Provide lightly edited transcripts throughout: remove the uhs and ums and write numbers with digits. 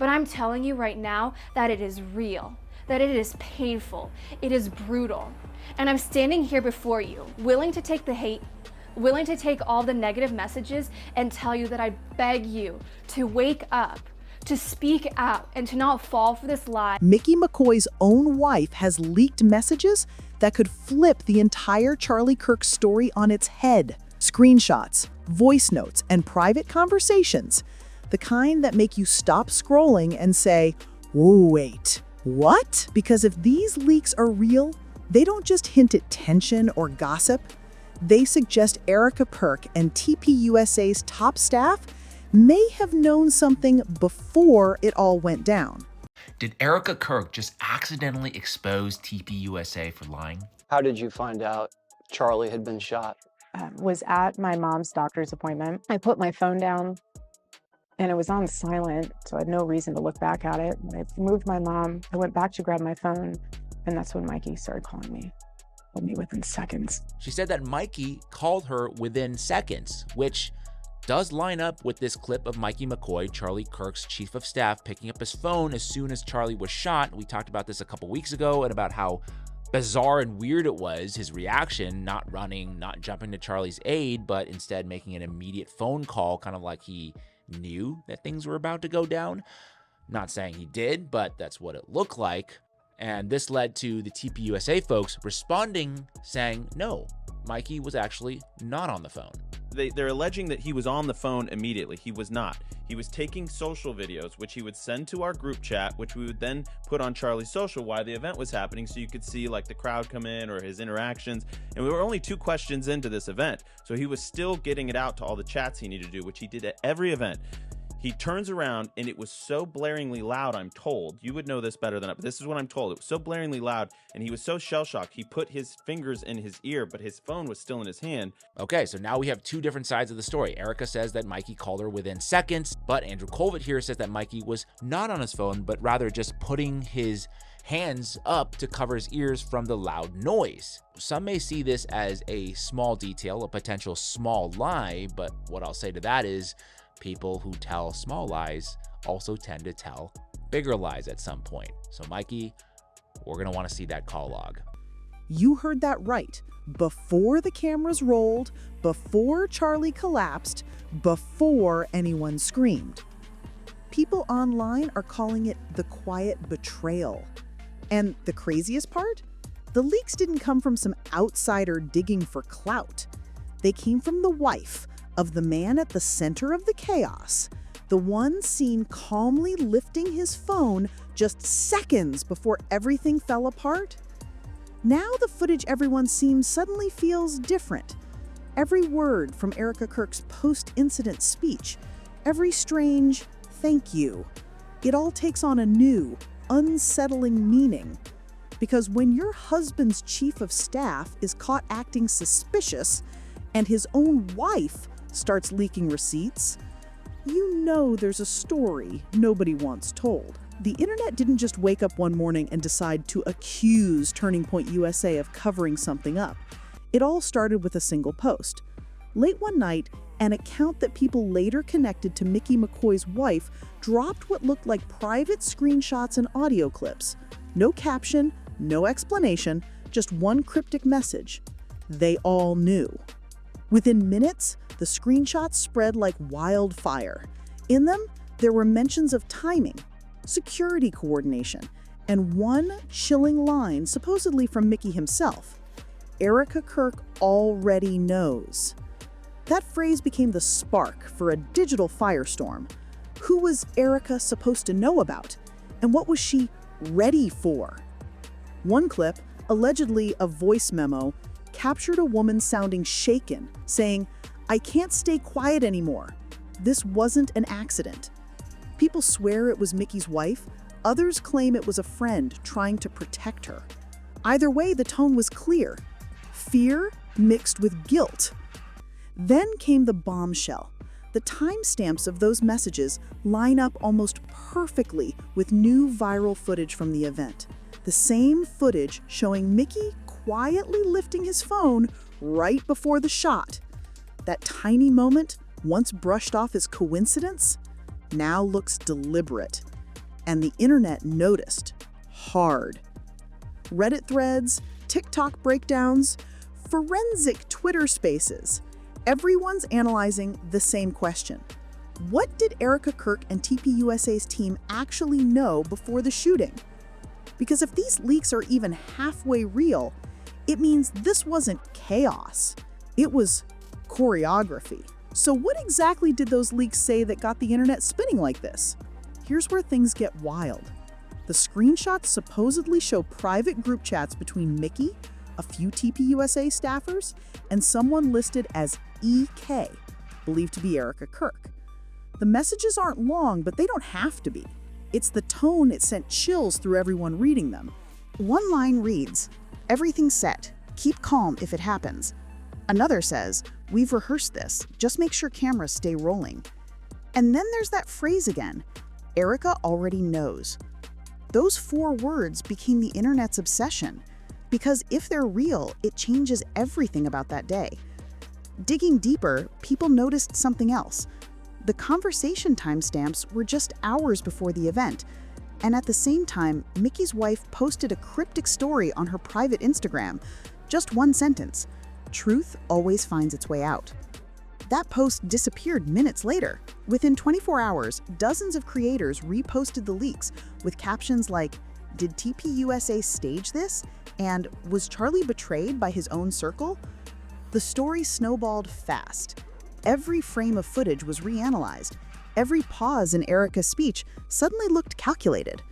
But I'm telling you right now that it is real, that it is painful, it is brutal. And I'm standing here before you, willing to take the hate, willing to take all the negative messages and tell you that I beg you to wake up, to speak out, and to not fall for this lie. Micky McCoy's own wife has leaked messages that could flip the entire Charlie Kirk story on its head. Screenshots, voice notes, and private conversations. The kind that make you stop scrolling and say, "Whoa, wait, what?" Because if these leaks are real, they don't just hint at tension or gossip. They suggest Erika, Kirk, and TPUSA's top staff may have known something before it all went down. Did Erika Kirk just accidentally expose TPUSA for lying? How did you find out Charlie had been shot? Was at my mom's doctor's appointment. I put my phone down and it was on silent, so I had no reason to look back at it. When I moved my mom, I went back to grab my phone, and that's when Micky started calling me. Called me within seconds. She said that Micky called her within seconds, which does line up with this clip of Micky McCoy, Charlie Kirk's chief of staff, picking up his phone as soon as Charlie was shot. We talked about this a couple weeks ago and about how bizarre and weird it was, his reaction, not running, not jumping to Charlie's aid, but instead making an immediate phone call, kind of like he knew that things were about to go down. Not saying he did, but that's what it looked like. And this led to the TPUSA folks responding, saying, no, Micky was actually not on the phone. They're alleging that he was on the phone immediately. He was not. He was taking social videos, which he would send to our group chat, which we would then put on Charlie's social while the event was happening, so you could see like the crowd come in or his interactions. And we were only 2 questions into this event, so he was still getting it out to all the chats he needed to do, which he did at every event. He turns around, and it was so blaringly loud, I'm told. You would know this better than I, but this is what I'm told. It was so blaringly loud, and he was so shell-shocked, he put his fingers in his ear, but his phone was still in his hand. Okay, so now we have 2 different sides of the story. Erika says that Micky called her within seconds, but Andrew Colvett here says that Micky was not on his phone, but rather just putting his hands up to cover his ears from the loud noise. Some may see this as a small detail, a potential small lie, but what I'll say to that is, people who tell small lies also tend to tell bigger lies at some point. So Micky, we're going to want to see that call log. You heard that right. Before the cameras rolled, before Charlie collapsed, before anyone screamed. People online are calling it the quiet betrayal. And the craziest part? The leaks didn't come from some outsider digging for clout. They came from the wife of the man at the center of the chaos, the one seen calmly lifting his phone just seconds before everything fell apart. Now the footage everyone sees suddenly feels different. Every word from Erika Kirk's post-incident speech, every strange thank you, it all takes on a new, unsettling meaning. Because when your husband's chief of staff is caught acting suspicious and his own wife starts leaking receipts, you know there's a story nobody wants told. The internet didn't just wake up one morning and decide to accuse Turning Point USA of covering something up. It all started with a single post. Late one night, an account that people later connected to Micky McCoy's wife dropped what looked like private screenshots and audio clips. No caption, no explanation, just one cryptic message. They all knew. Within minutes, the screenshots spread like wildfire. In them, there were mentions of timing, security coordination, and one chilling line supposedly from Micky himself. Erika Kirk already knows. That phrase became the spark for a digital firestorm. Who was Erika supposed to know about? And what was she ready for? One clip, allegedly a voice memo, captured a woman sounding shaken, saying, "I can't stay quiet anymore. This wasn't an accident." People swear it was Micky's wife. Others claim it was a friend trying to protect her. Either way, the tone was clear. Fear mixed with guilt. Then came the bombshell. The timestamps of those messages line up almost perfectly with new viral footage from the event. The same footage showing Micky quietly lifting his phone right before the shot. That tiny moment, once brushed off as coincidence, now looks deliberate. And the internet noticed. Hard. Reddit threads, TikTok breakdowns, forensic Twitter spaces. Everyone's analyzing the same question. What did Erika, Kirk, and TPUSA's team actually know before the shooting? Because if these leaks are even halfway real, it means this wasn't chaos. It was choreography. So what exactly did those leaks say that got the internet spinning like this? Here's where things get wild. The screenshots supposedly show private group chats between Micky, a few TPUSA staffers, and someone listed as EK, believed to be Erika Kirk. The messages aren't long, but they don't have to be. It's the tone that sent chills through everyone reading them. One line reads, "Everything's set. Keep calm if it happens." Another says, "We've rehearsed this. Just make sure cameras stay rolling." And then there's that phrase again, "Erika already knows." Those 4 words became the internet's obsession, because if they're real, it changes everything about that day. Digging deeper, people noticed something else. The conversation timestamps were just hours before the event, and at the same time, Micky's wife posted a cryptic story on her private Instagram. Just one sentence, "Truth always finds its way out." That post disappeared minutes later. Within 24 hours, dozens of creators reposted the leaks with captions like, "Did TPUSA stage this?" and "Was Charlie betrayed by his own circle?" The story snowballed fast. Every frame of footage was reanalyzed. Every pause in Erika's speech suddenly looked calculated.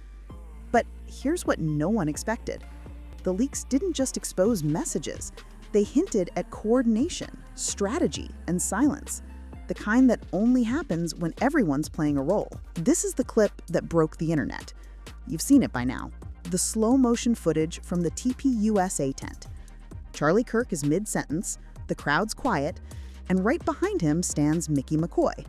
But here's what no one expected. The leaks didn't just expose messages. They hinted at coordination, strategy, and silence, the kind that only happens when everyone's playing a role. This is the clip that broke the internet. You've seen it by now. The slow-motion footage from the TPUSA tent. Charlie Kirk is mid-sentence, the crowd's quiet, and right behind him stands Micky McCoy.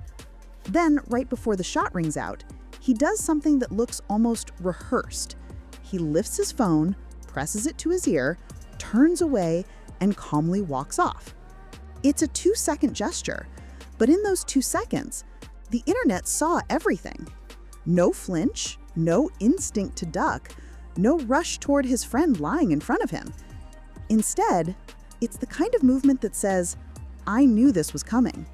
Then, right before the shot rings out, he does something that looks almost rehearsed. He lifts his phone, presses it to his ear, turns away, and calmly walks off. It's a 2-second gesture, but in those 2 seconds, the internet saw everything. No flinch, no instinct to duck, no rush toward his friend lying in front of him. Instead, it's the kind of movement that says, "I knew this was coming."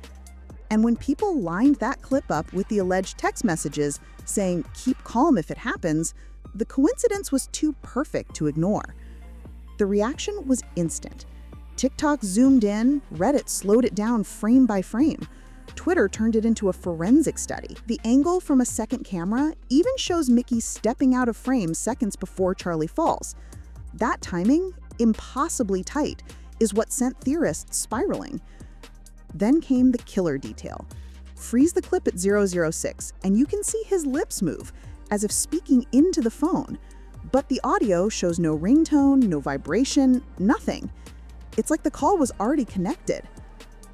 And when people lined that clip up with the alleged text messages saying, "Keep calm if it happens," the coincidence was too perfect to ignore. The reaction was instant. TikTok zoomed in, Reddit slowed it down frame by frame. Twitter turned it into a forensic study. The angle from a second camera even shows Micky stepping out of frame seconds before Charlie falls. That timing, impossibly tight, is what sent theorists spiraling. Then came the killer detail. Freeze the clip at 006, and you can see his lips move, as if speaking into the phone. But the audio shows no ringtone, no vibration, nothing. It's like the call was already connected.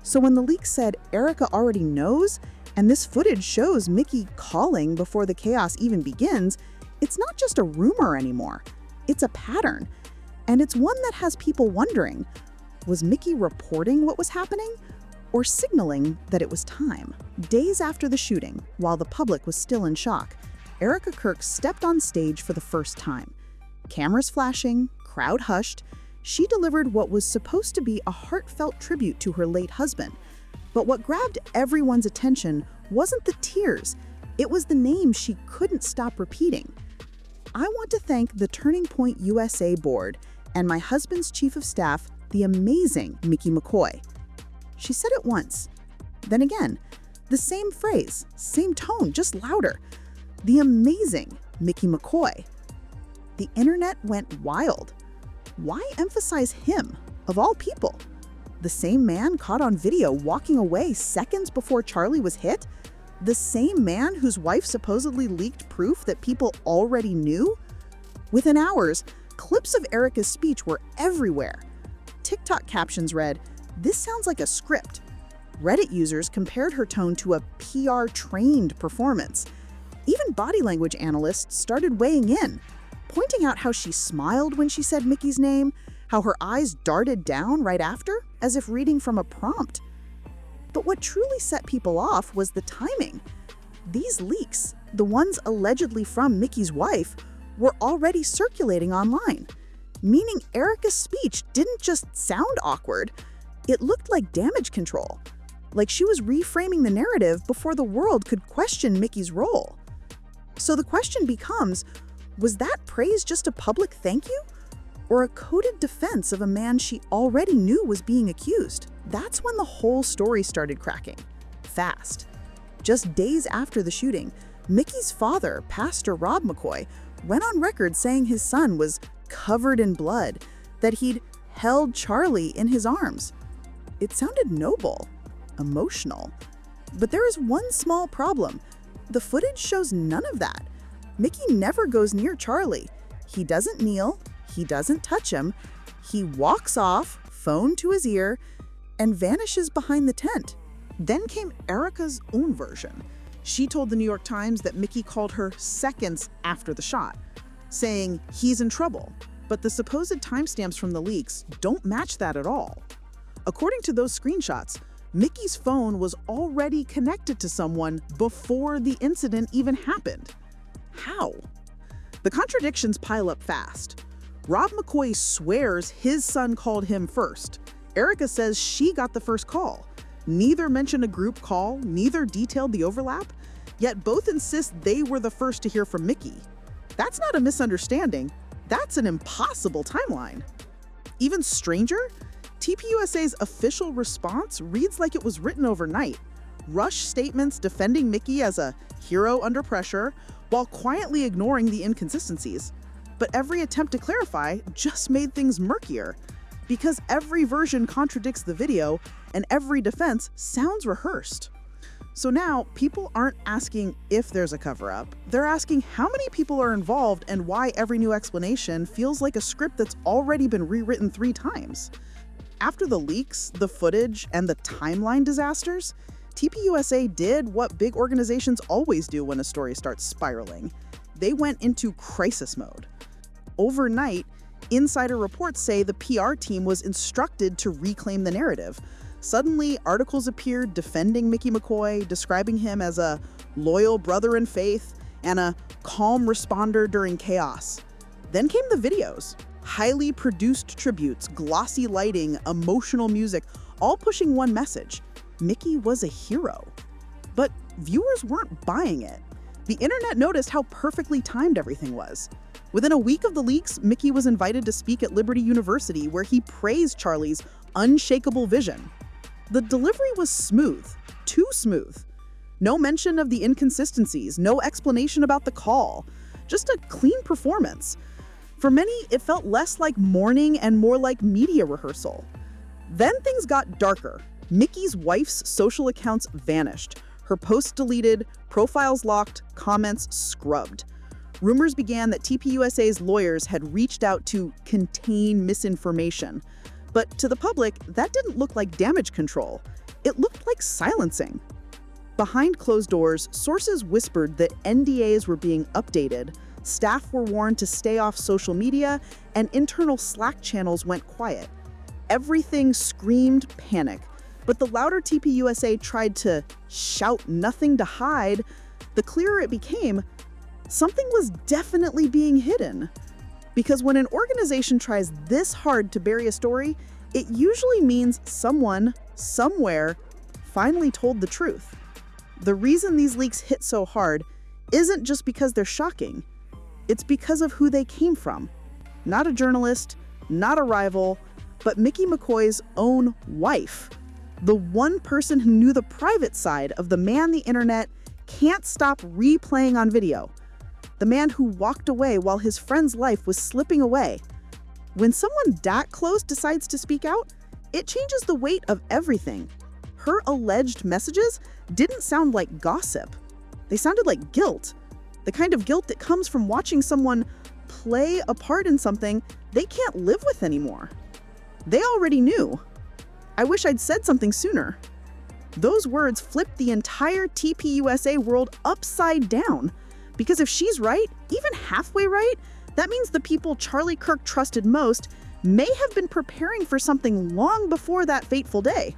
So when the leak said Erika already knows, and this footage shows Micky calling before the chaos even begins, it's not just a rumor anymore. It's a pattern. And it's one that has people wondering, was Micky reporting what was happening, or signaling that it was time? Days after the shooting, while the public was still in shock, Erika Kirk stepped on stage for the first time. Cameras flashing, crowd hushed, she delivered what was supposed to be a heartfelt tribute to her late husband. But what grabbed everyone's attention wasn't the tears, it was the name she couldn't stop repeating. "I want to thank the Turning Point USA board and my husband's chief of staff, the amazing Micky McCoy." She said it once, then again, the same phrase, same tone, just louder. The amazing Micky McCoy. The internet went wild. Why emphasize him, of all people? The same man caught on video walking away seconds before Charlie was hit? The same man whose wife supposedly leaked proof that people already knew? Within hours, clips of Erika's speech were everywhere. TikTok captions read, "This sounds like a script." Reddit users compared her tone to a PR-trained performance. Even body language analysts started weighing in, pointing out how she smiled when she said Micky's name, how her eyes darted down right after, as if reading from a prompt. But what truly set people off was the timing. These leaks, the ones allegedly from Micky's wife, were already circulating online, meaning Erika's speech didn't just sound awkward, it looked like damage control, like she was reframing the narrative before the world could question Micky's role. So the question becomes, was that praise just a public thank you? Or a coded defense of a man she already knew was being accused? That's when the whole story started cracking. Fast. Just days after the shooting, Micky's father, Pastor Rob McCoy, went on record saying his son was covered in blood, that he'd held Charlie in his arms. It sounded noble, emotional. But there is one small problem. The footage shows none of that. Micky never goes near Charlie. He doesn't kneel, he doesn't touch him. He walks off, phone to his ear, and vanishes behind the tent. Then came Erika's own version. She told the New York Times that Micky called her seconds after the shot, saying he's in trouble. But the supposed timestamps from the leaks don't match that at all. According to those screenshots, Micky's phone was already connected to someone before the incident even happened. How? The contradictions pile up fast. Rob McCoy swears his son called him first. Erika says she got the first call. Neither mentioned a group call, neither detailed the overlap, yet both insist they were the first to hear from Micky. That's not a misunderstanding, that's an impossible timeline. Even stranger, TPUSA's official response reads like it was written overnight. Rushed statements defending Micky as a hero under pressure, while quietly ignoring the inconsistencies. But every attempt to clarify just made things murkier, because every version contradicts the video and every defense sounds rehearsed. So now, people aren't asking if there's a cover-up, they're asking how many people are involved and why every new explanation feels like a script that's already been rewritten 3 times. After the leaks, the footage, and the timeline disasters, TPUSA did what big organizations always do when a story starts spiraling. They went into crisis mode. Overnight, insider reports say the PR team was instructed to reclaim the narrative. Suddenly, articles appeared defending Micky McCoy, describing him as a loyal brother in faith and a calm responder during chaos. Then came the videos. Highly produced tributes, glossy lighting, emotional music, all pushing one message. Micky was a hero. But viewers weren't buying it. The internet noticed how perfectly timed everything was. Within a week of the leaks, Micky was invited to speak at Liberty University, where he praised Charlie's unshakable vision. The delivery was smooth, too smooth. No mention of the inconsistencies, no explanation about the call, just a clean performance. For many, it felt less like mourning and more like media rehearsal. Then things got darker. Micky's wife's social accounts vanished. Her posts deleted, profiles locked, comments scrubbed. Rumors began that TPUSA's lawyers had reached out to contain misinformation. But to the public, that didn't look like damage control. It looked like silencing. Behind closed doors, sources whispered that NDAs were being updated, staff were warned to stay off social media, and internal Slack channels went quiet. Everything screamed panic, but the louder TPUSA tried to shout nothing to hide, the clearer it became, something was definitely being hidden. Because when an organization tries this hard to bury a story, it usually means someone, somewhere, finally told the truth. The reason these leaks hit so hard isn't just because they're shocking. It's because of who they came from. Not a journalist, not a rival, but Micky McCoy's own wife. The one person who knew the private side of the man the internet can't stop replaying on video. The man who walked away while his friend's life was slipping away. When someone that close decides to speak out, it changes the weight of everything. Her alleged messages didn't sound like gossip. They sounded like guilt. The kind of guilt that comes from watching someone play a part in something they can't live with anymore. They already knew. I wish I'd said something sooner. Those words flipped the entire TPUSA world upside down. Because if she's right, even halfway right, that means the people Charlie Kirk trusted most may have been preparing for something long before that fateful day.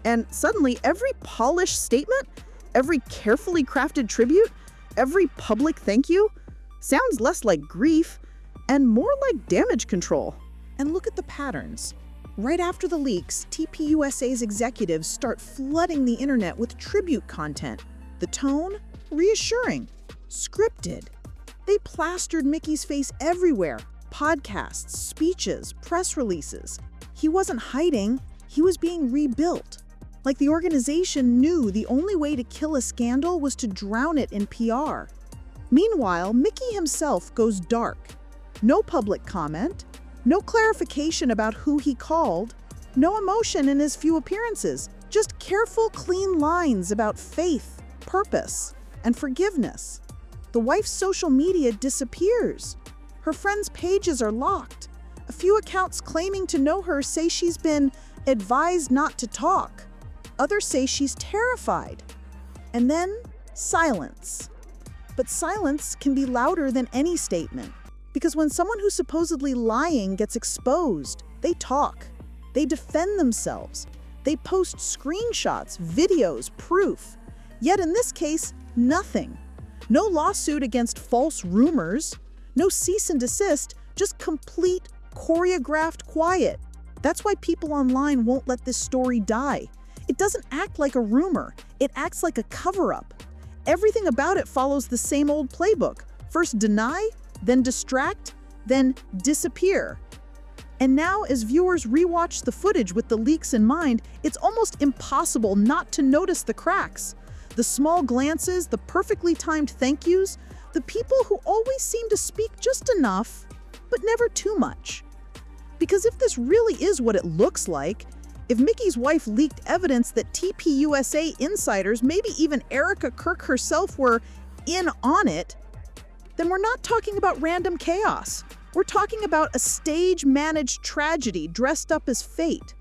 And suddenly, every polished statement, every carefully crafted tribute, every public thank you, sounds less like grief and more like damage control. And look at the patterns. Right after the leaks, TPUSA's executives start flooding the internet with tribute content. The tone? Reassuring. Scripted. They plastered Micky's face everywhere. Podcasts, speeches, press releases. He wasn't hiding, he was being rebuilt. Like the organization knew the only way to kill a scandal was to drown it in PR. Meanwhile, Micky himself goes dark. No public comment, no clarification about who he called, no emotion in his few appearances, just careful, clean lines about faith, purpose, and forgiveness. The wife's social media disappears. Her friends' pages are locked. A few accounts claiming to know her say she's been advised not to talk. Others say she's terrified. And then, silence. But silence can be louder than any statement. Because when someone who's supposedly lying gets exposed, they talk. They defend themselves. They post screenshots, videos, proof. Yet in this case, nothing. No lawsuit against false rumors. No cease and desist, just complete, choreographed quiet. That's why people online won't let this story die. It doesn't act like a rumor. It acts like a cover-up. Everything about it follows the same old playbook. First deny, then distract, then disappear. And now, as viewers rewatch the footage with the leaks in mind, it's almost impossible not to notice the cracks. The small glances, the perfectly timed thank yous, the people who always seem to speak just enough, but never too much. Because if this really is what it looks like, if Micky's wife leaked evidence that TPUSA insiders, maybe even Erika Kirk herself, were in on it, then we're not talking about random chaos. We're talking about a stage-managed tragedy dressed up as fate.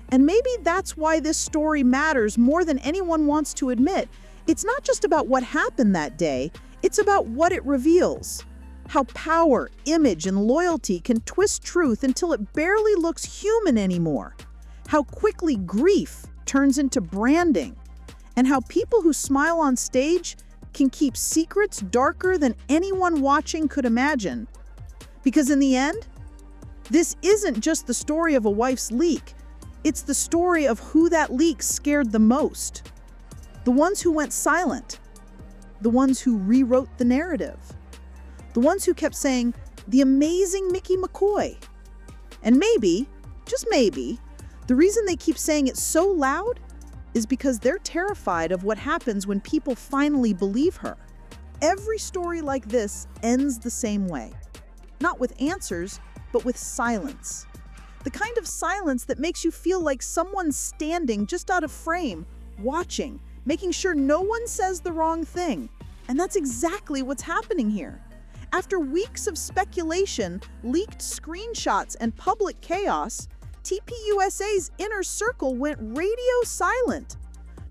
And maybe that's why this story matters more than anyone wants to admit. It's not just about what happened that day, it's about what it reveals. How power, image, and loyalty can twist truth until it barely looks human anymore. How quickly grief turns into branding. And how people who smile on stage can keep secrets darker than anyone watching could imagine. Because in the end, this isn't just the story of a wife's leak. It's the story of who that leak scared the most. The ones who went silent. The ones who rewrote the narrative. The ones who kept saying, the amazing Micky McCoy. And maybe, just maybe, the reason they keep saying it so loud is because they're terrified of what happens when people finally believe her. Every story like this ends the same way. Not with answers, but with silence. The kind of silence that makes you feel like someone's standing just out of frame, watching, making sure no one says the wrong thing. And that's exactly what's happening here. After weeks of speculation, leaked screenshots, and public chaos, TPUSA's inner circle went radio silent.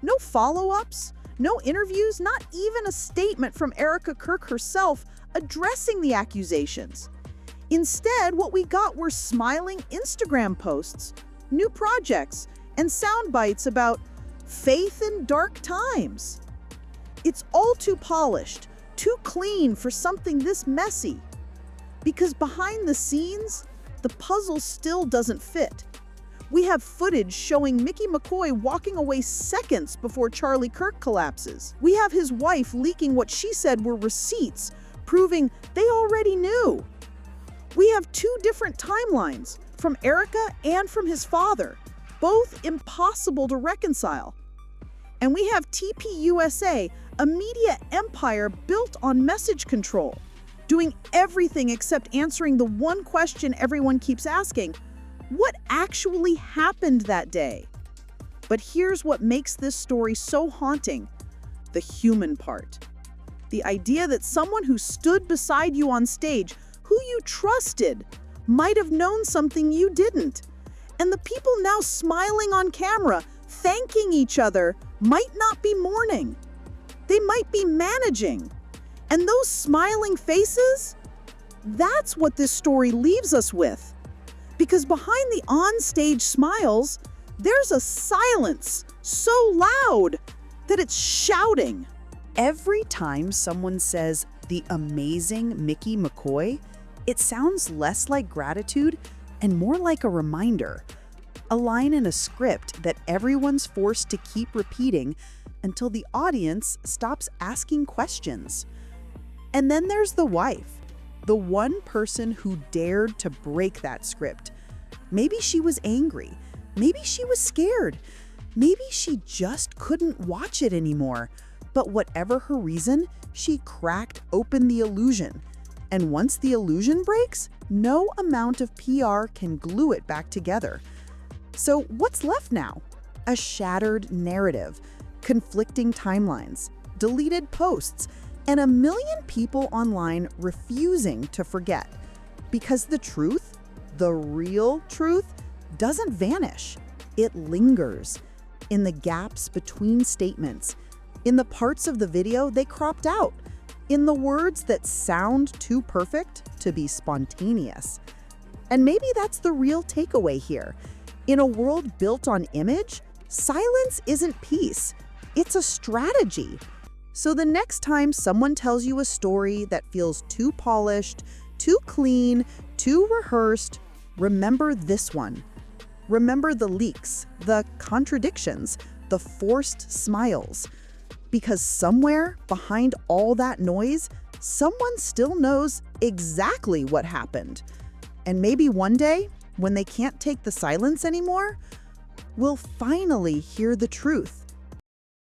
No follow-ups, no interviews, not even a statement from Erika Kirk herself addressing the accusations. Instead, what we got were smiling Instagram posts, new projects, and sound bites about faith in dark times. It's all too polished, too clean for something this messy. Because behind the scenes, the puzzle still doesn't fit. We have footage showing Micky McCoy walking away seconds before Charlie Kirk collapses. We have his wife leaking what she said were receipts, proving they already knew. We have two different timelines, from Erika and from his father, both impossible to reconcile. And we have TPUSA, a media empire built on message control, doing everything except answering the one question everyone keeps asking: what actually happened that day? But here's what makes this story so haunting: the human part. The idea that someone who stood beside you on stage, who you trusted, might have known something you didn't. And the people now smiling on camera, thanking each other, might not be mourning. They might be managing. And those smiling faces, that's what this story leaves us with. Because behind the on-stage smiles, there's a silence so loud that it's shouting. Every time someone says the amazing Micky McCoy, it sounds less like gratitude and more like a reminder. A line in a script that everyone's forced to keep repeating until the audience stops asking questions. And then there's the wife, the one person who dared to break that script. Maybe she was angry. Maybe she was scared. Maybe she just couldn't watch it anymore. But whatever her reason, she cracked open the illusion. And once the illusion breaks, no amount of PR can glue it back together. So what's left now? A shattered narrative, conflicting timelines, deleted posts, and a million people online refusing to forget. Because the truth, the real truth, doesn't vanish. It lingers in the gaps between statements, in the parts of the video they cropped out, in the words that sound too perfect to be spontaneous. And maybe that's the real takeaway here. In a world built on image, silence isn't peace. It's a strategy. So the next time someone tells you a story that feels too polished, too clean, too rehearsed, remember this one. Remember the leaks, the contradictions, the forced smiles. Because somewhere behind all that noise, someone still knows exactly what happened. And maybe one day, when they can't take the silence anymore, we'll finally hear the truth.